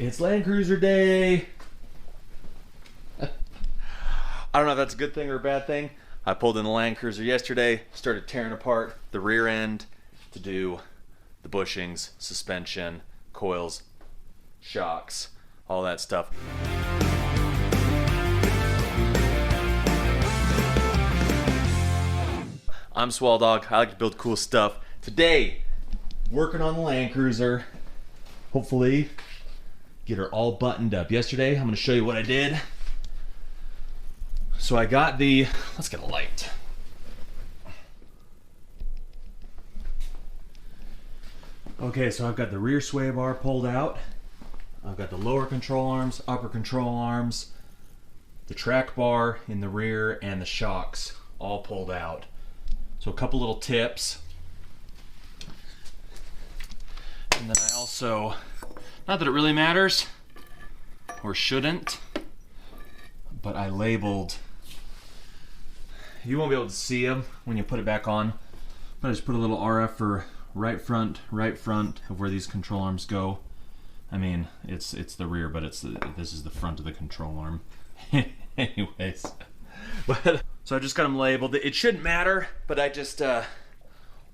It's Land Cruiser Day. I don't know if that's a good thing or a bad thing. I pulled in the Land Cruiser yesterday, started tearing apart the rear end to do the bushings, suspension, coils, shocks, all that stuff. I'm Swell Dog. I like to build cool stuff. Today, working on the Land Cruiser. Hopefully, get her all buttoned up. Yesterday, I'm going to show you what I did. So I got the, let's get a light. Okay, so I've got the rear sway bar pulled out. I've got the lower control arms, upper control arms, the track bar in the rear, and the shocks all pulled out. So a couple little tips. And then I also, not that it really matters, or shouldn't, but I labeled, you won't be able to see them when you put it back on, but I just put a little RF for right front of where these control arms go. I mean, it's the rear, but this is the front of the control arm. Anyways, so I just got them labeled. It shouldn't matter, but I just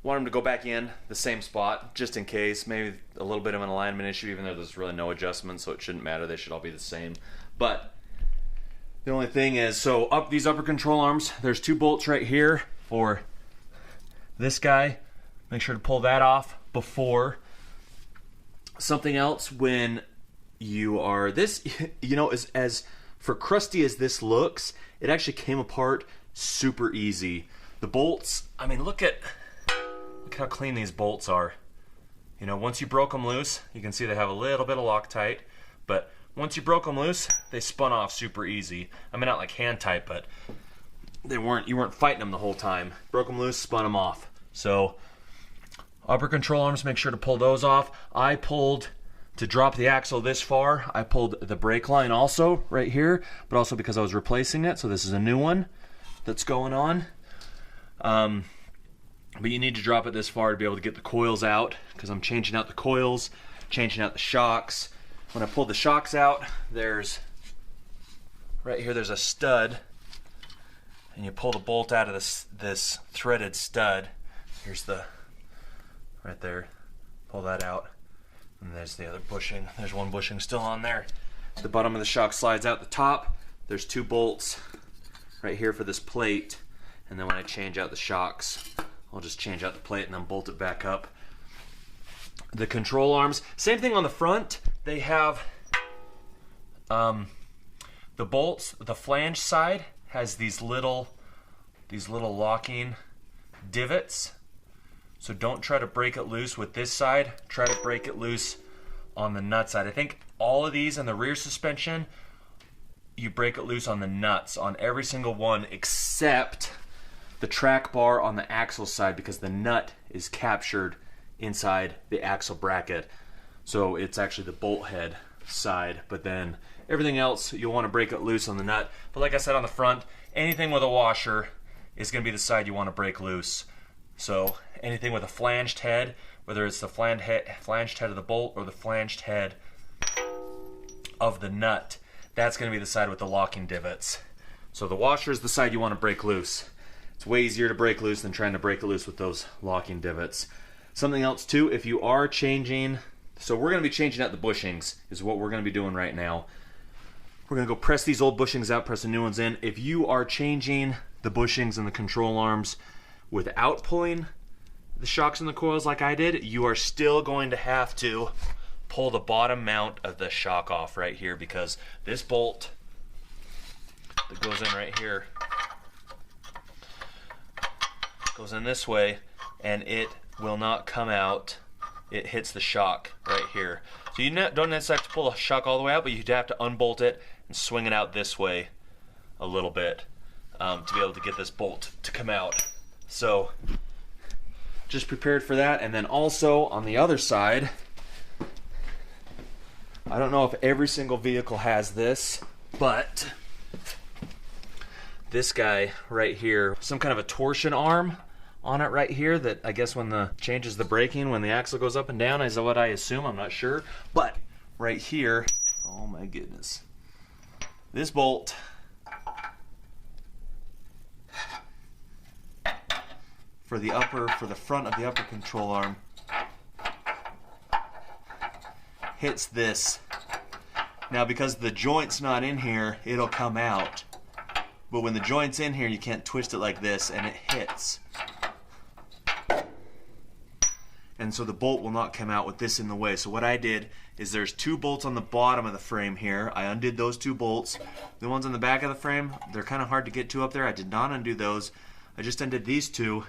want them to go back in the same spot, just in case. Maybe a little bit of an alignment issue, even though there's really no adjustment, so it shouldn't matter. They should all be the same. But the only thing is, so up these upper control arms, there's two bolts right here for this guy. Make sure to pull that off before. Something else, when you are this, you know, as for crusty as this looks, it actually came apart super easy. The bolts, I mean, look how clean these bolts are. You know, once you broke them loose, you can see they have a little bit of Loctite, but once you broke them loose, they spun off super easy. I mean, not like hand tight, but you weren't fighting them the whole time. Broke them loose, spun them off. So upper control arms, make sure to pull those off. I pulled, to drop the axle this far, I pulled the brake line also right here, but also because I was replacing it, so this is a new one that's going on. But you need to drop it this far to be able to get the coils out, because I'm changing out the coils, changing out the shocks. When I pulled the shocks out, right here there's a stud, and you pull the bolt out of this threaded stud. Here's right there, pull that out, and there's the other bushing. There's one bushing still on there. The bottom of the shock slides out the top. There's two bolts right here for this plate, and then when I change out the shocks, I'll just change out the plate and then bolt it back up. The control arms, same thing on the front. They have the bolts. The flange side has these little locking divots. So don't try to break it loose with this side. Try to break it loose on the nut side. I think all of these in the rear suspension, you break it loose on the nuts on every single one except the track bar on the axle side, because the nut is captured inside the axle bracket. So it's actually the bolt head side, but then everything else you'll want to break it loose on the nut. But like I said, on the front, anything with a washer is going to be the side you want to break loose. So anything with a flanged head, whether it's the flanged head of the bolt or the flanged head of the nut, that's going to be the side with the locking divots. So the washer is the side you want to break loose. It's way easier to break loose than trying to break it loose with those locking divots. Something else too, if you are changing, so we're going to be changing out the bushings is what we're going to be doing right now. We're going to go press these old bushings out, press the new ones in. If you are changing the bushings and the control arms without pulling the shocks and the coils like I did, you are still going to have to pull the bottom mount of the shock off right here, because this bolt that goes in right here goes in this way, and it will not come out. It hits the shock right here. So you don't necessarily have to pull the shock all the way out, but you'd have to unbolt it and swing it out this way a little bit to be able to get this bolt to come out. So just prepared for that. And then also on the other side, I don't know if every single vehicle has this, but this guy right here, some kind of a torsion arm on it right here that I guess when the changes the braking, when the axle goes up and down, is what I assume, I'm not sure. But right here, oh my goodness, this bolt for the front of the upper control arm hits this. Now because the joint's not in here, it'll come out. But when the joint's in here, you can't twist it like this, and it hits. And so the bolt will not come out with this in the way. So what I did is there's 2 bolts on the bottom of the frame here. I undid those 2 bolts. The ones on the back of the frame, they're kind of hard to get to up there. I did not undo those. I just undid these 2.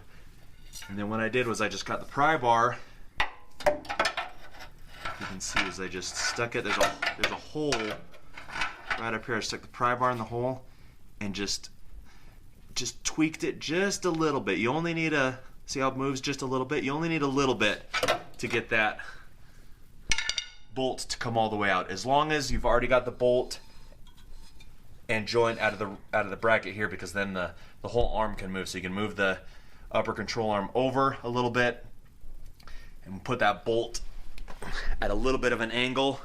And then what I did was I just got the pry bar. You can see as I just stuck it, there's a hole right up here. I stuck the pry bar in the hole and just tweaked it just a little bit. You only need see how it moves just a little bit? You only need a little bit to get that bolt to come all the way out. As long as you've already got the bolt and joint out of the bracket here, because then the whole arm can move. So you can move the upper control arm over a little bit and put that bolt at a little bit of an angle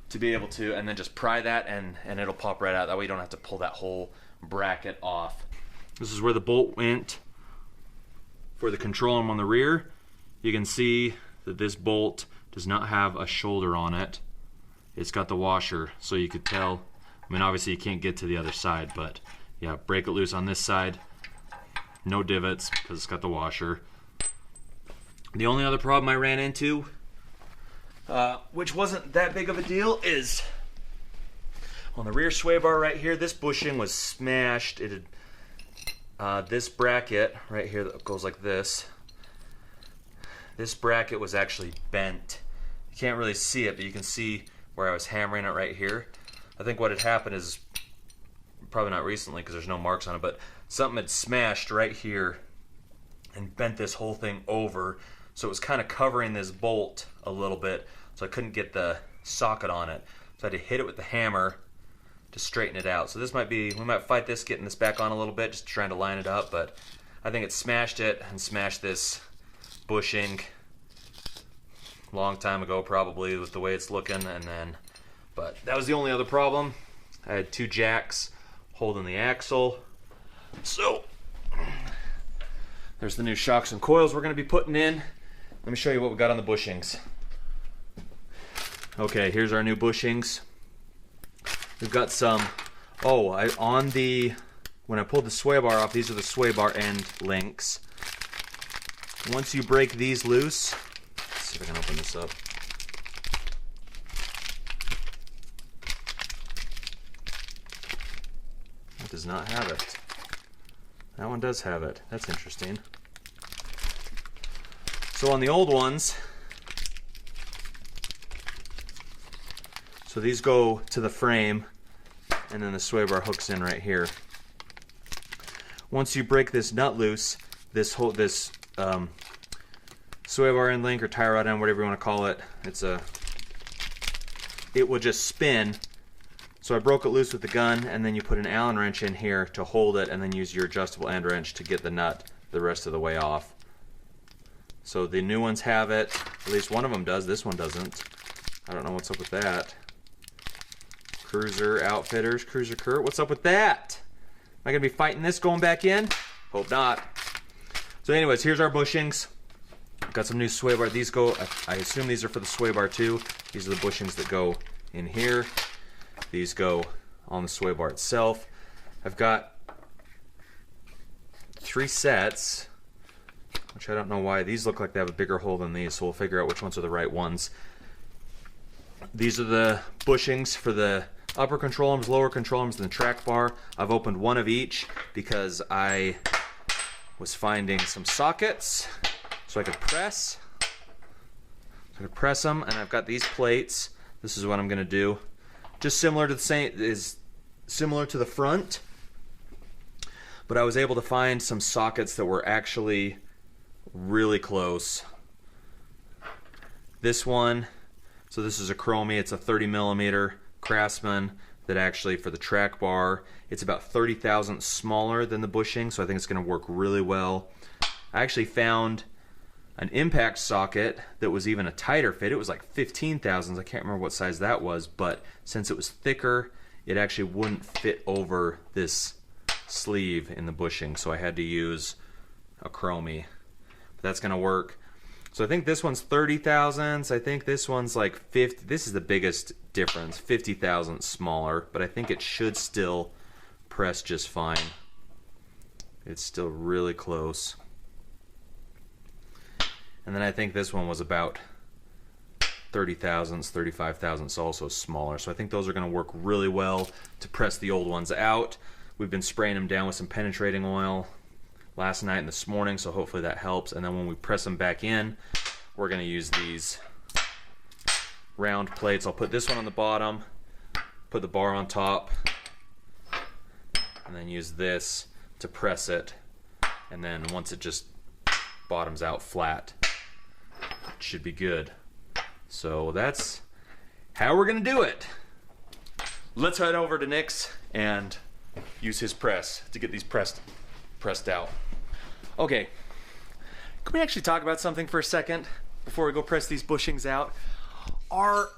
to be able to, and then just pry that and it'll pop right out. That way you don't have to pull that whole bracket off. This is where the bolt went for the control arm on the rear. You can see that this bolt does not have a shoulder on it. It's got the washer, so you could tell. I mean, obviously you can't get to the other side, but yeah, break it loose on this side. No divots because it's got the washer. The only other problem I ran into, which wasn't that big of a deal, is on the rear sway bar right here, this bushing was smashed. It had this bracket right here that goes like this. This bracket was actually bent. You can't really see it, but you can see where I was hammering it right here. I think what had happened is, probably not recently because there's no marks on it, but something had smashed right here and bent this whole thing over. So it was kind of covering this bolt a little bit, so I couldn't get the socket on it. So I had to hit it with the hammer to straighten it out. So this might be, we might fight this, getting this back on a little bit, just trying to line it up, but I think it smashed it and smashed this bushing long time ago probably with the way it's looking. And then, but that was the only other problem. I had 2 jacks holding the axle. So there's the new shocks and coils we're going to be putting in. Let me show you what we got on the bushings. Okay, here's our new bushings. We've got some, when I pulled the sway bar off, these are the sway bar end links. Once you break these loose, let's see if I can open this up. That does not have it. That one does have it. That's interesting. So on the old ones, so these go to the frame and then the sway bar hooks in right here. Once you break this nut loose, this sway bar end link or tie rod end, whatever you want to call it, it will just spin. So I broke it loose with the gun, and then you put an Allen wrench in here to hold it, and then use your adjustable end wrench to get the nut the rest of the way off. So the new ones have it. At least one of them does. This one doesn't. I don't know what's up with that. Cruiser Outfitters, Cruiser Kurt. What's up with that? Am I going to be fighting this going back in? Hope not. So anyways, here's our bushings. Got some new sway bar. These go, I assume these are for the sway bar too. These are the bushings that go in here. These go on the sway bar itself. I've got 3 sets, which I don't know why. These look like they have a bigger hole than these, so we'll figure out which ones are the right ones. These are the bushings for the upper control arms, lower control arms, and the track bar. I've opened one of each because I was finding some sockets so I could press. Them, and I've got these plates. This is what I'm going to do. Just similar to the front, but I was able to find some sockets that were actually really close. This one, so this is a Chromie, it's a 30mm Craftsman that actually for the track bar, it's about 30 thousandths smaller than the bushing, so I think it's going to work really well. I actually found an impact socket that was even a tighter fit. It was like 15 thousandths. I can't remember what size that was, but since it was thicker, it actually wouldn't fit over this sleeve in the bushing, so I had to use a chromie. But that's gonna work. So I think this one's 30 thousandths. I think this one's like 50. This is the biggest difference, 50 thousandths smaller, but I think it should still press just fine. It's still really close. And then I think this one was about 30 thousandths, 35 thousandths, also smaller. So I think those are going to work really well to press the old ones out. We've been spraying them down with some penetrating oil last night and this morning, so hopefully that helps. And then when we press them back in, we're going to use these round plates. I'll put this one on the bottom, put the bar on top, and then use this to press it. And then once it just bottoms out flat, it should be good. So that's how we're going to do it. Let's head over to Nick's and use his press to get these pressed out. Okay, can we actually talk about something for a second before we go press these bushings out? Are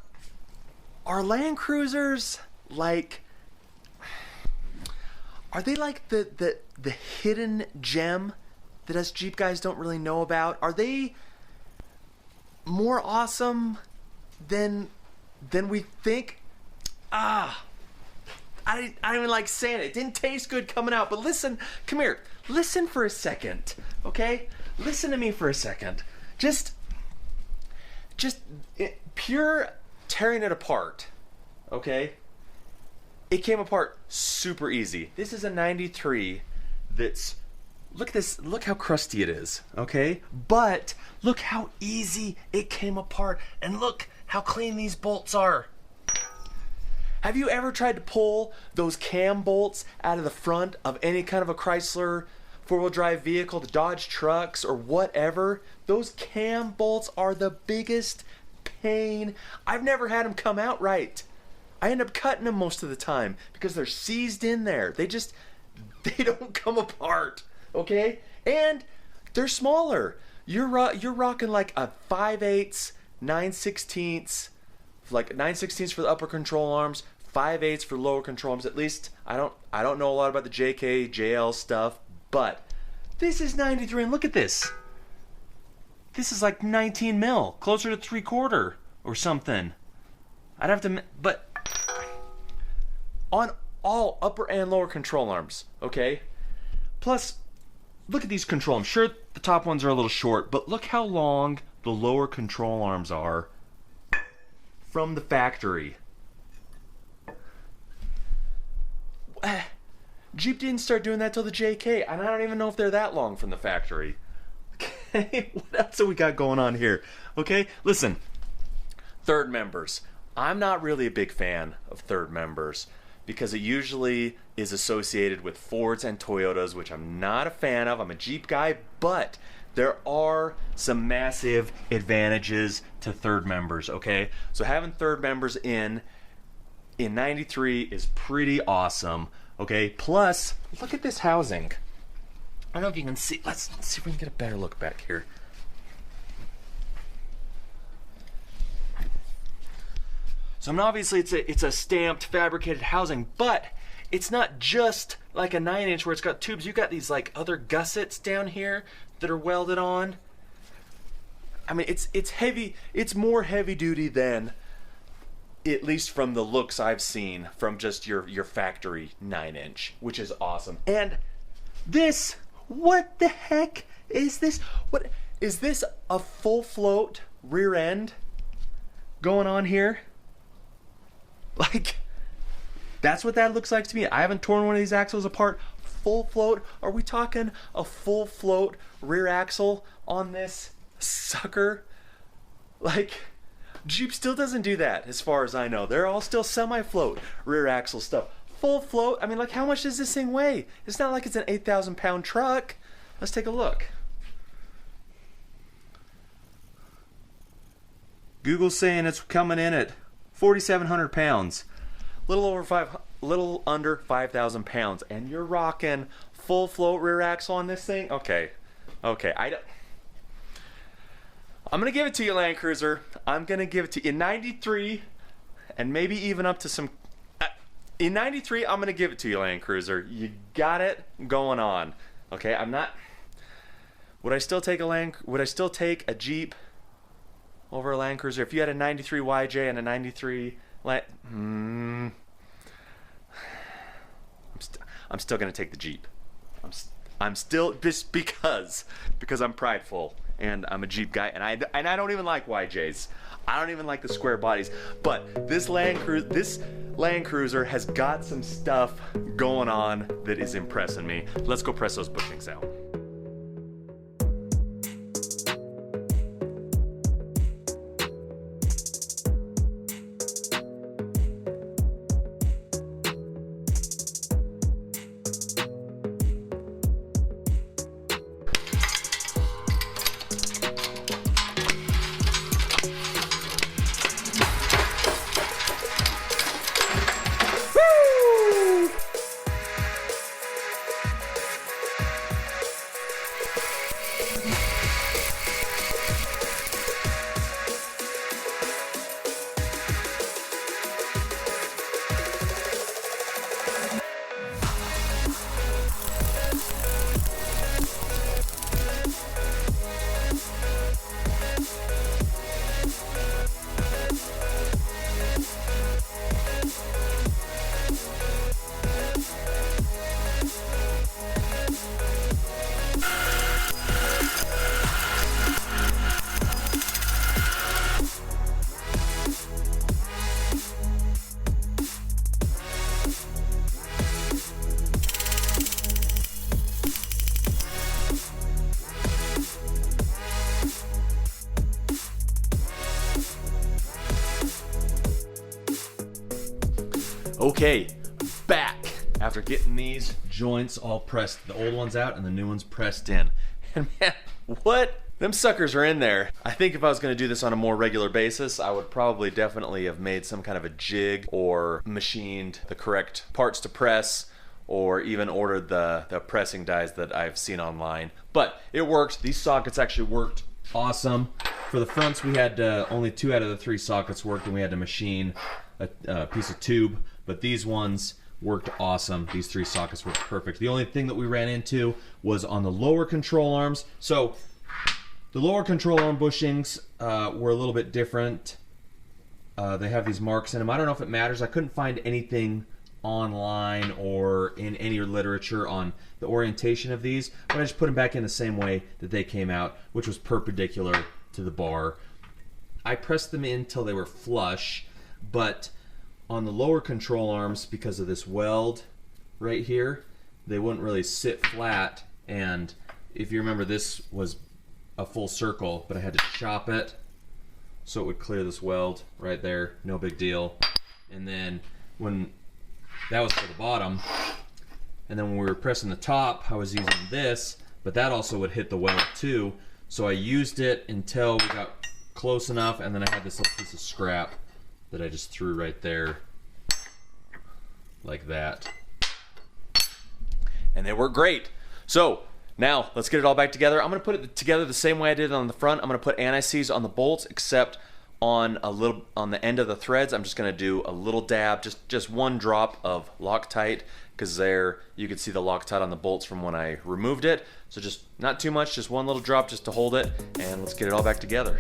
Land Cruisers like, are they like the hidden gem that us Jeep guys don't really know about? Are they more awesome than we think? I don't even like saying it. It didn't taste good coming out, but listen, come here. Listen for a second, okay? Listen to me for a second. Just pure tearing it apart, okay? It came apart super easy. This is a 93 that's, look at this, look how crusty it is, okay? But look how easy it came apart, and look how clean these bolts are. Have you ever tried to pull those cam bolts out of the front of any kind of a Chrysler four-wheel drive vehicle, the Dodge trucks or whatever? Those cam bolts are the biggest pain. I've never had them come out right. I end up cutting them most of the time because they're seized in there. They don't come apart, okay? And they're smaller. You're rocking like a 5/8, 9/16, like 9/16 for the upper control arms, 5/8 for lower control arms. At least I don't know a lot about the JK, JL stuff, but this is 93, and look at this. This is like 19 mil, closer to 3/4 or something. I'd have to, but on all upper and lower control arms, okay? Plus, look at these control arms. Sure, the top ones are a little short, but look how long the lower control arms are from the factory. Jeep didn't start doing that till the JK, and I don't even know if they're that long from the factory. Okay, what else have we got going on here? Okay, listen, third members. I'm not really a big fan of third members because it usually is associated with Fords and Toyotas, which I'm not a fan of. I'm a Jeep guy, but there are some massive advantages to third members, okay? So having third members in 93 is pretty awesome, okay? Plus, look at this housing. I don't know if you can see. Let's see if we can get a better look back here. So I mean, obviously it's a stamped, fabricated housing, but it's not just like a 9-inch where it's got tubes. You got these like other gussets down here that are welded on. I mean, it's heavy. It's more heavy duty than, at least from the looks I've seen, from just your factory 9-inch, which is awesome. And this, what the heck is this? What is this? A full float rear end going on here? Like, that's what that looks like to me. I haven't torn one of these axles apart. Full float. Are we talking a full float rear axle on this sucker? Like, Jeep still doesn't do that as far as I know. They're all still semi-float rear axle stuff. Full float, I mean, like, how much does this thing weigh? It's not like it's an 8,000 pound truck. Let's take a look. Google's saying it's coming in at 4,700 pounds. Little under 5,000 pounds, and you're rocking full float rear axle on this thing? Okay, I'm gonna give it to you, Land Cruiser. I'm gonna give it to you. In 93, and maybe even up to some, in 93, I'm gonna give it to you, Land Cruiser. You got it going on. Okay, I'm not, would I still take a Jeep over a Land Cruiser? If you had a 93 YJ and a 93 I'm still gonna take the Jeep. I'm still, just because I'm prideful and I'm a Jeep guy, and I don't even like YJs. I don't even like the square bodies. But this Land Cruiser has got some stuff going on that is impressing me. Let's go press those bushings out. Okay, back after getting these joints all pressed, the old ones out and the new ones pressed in. And man, what? Them suckers are in there. I think if I was gonna do this on a more regular basis, I would probably definitely have made some kind of a jig or machined the correct parts to press, or even ordered the pressing dies that I've seen online. But it worked. These sockets actually worked awesome. For the fronts, we had only 2 out of the 3 sockets worked, and we had to machine a piece of tube. But these ones worked awesome. These 3 sockets worked perfect. The only thing that we ran into was on the lower control arms. So the lower control arm bushings were a little bit different. They have these marks in them. I don't know if it matters. I couldn't find anything online or in any literature on the orientation of these, but I just put them back in the same way that they came out, which was perpendicular to the bar. I pressed them in till they were flush, but on the lower control arms, because of this weld right here, they wouldn't really sit flat. And if you remember, this was a full circle, but I had to chop it so it would clear this weld right there. No big deal. And then when that was for the bottom, and then when we were pressing the top, I was using this, but that also would hit the weld too. So I used it until we got close enough, and then I had this little piece of scrap that I just threw right there, like that. And they work great. So now let's get it all back together. I'm gonna put it together the same way I did on the front. I'm gonna put anti-seize on the bolts, except on the end of the threads, I'm just gonna do a little dab, just 1 drop of Loctite, because there you can see the Loctite on the bolts from when I removed it. So just not too much, just 1 little drop just to hold it, and let's get it all back together.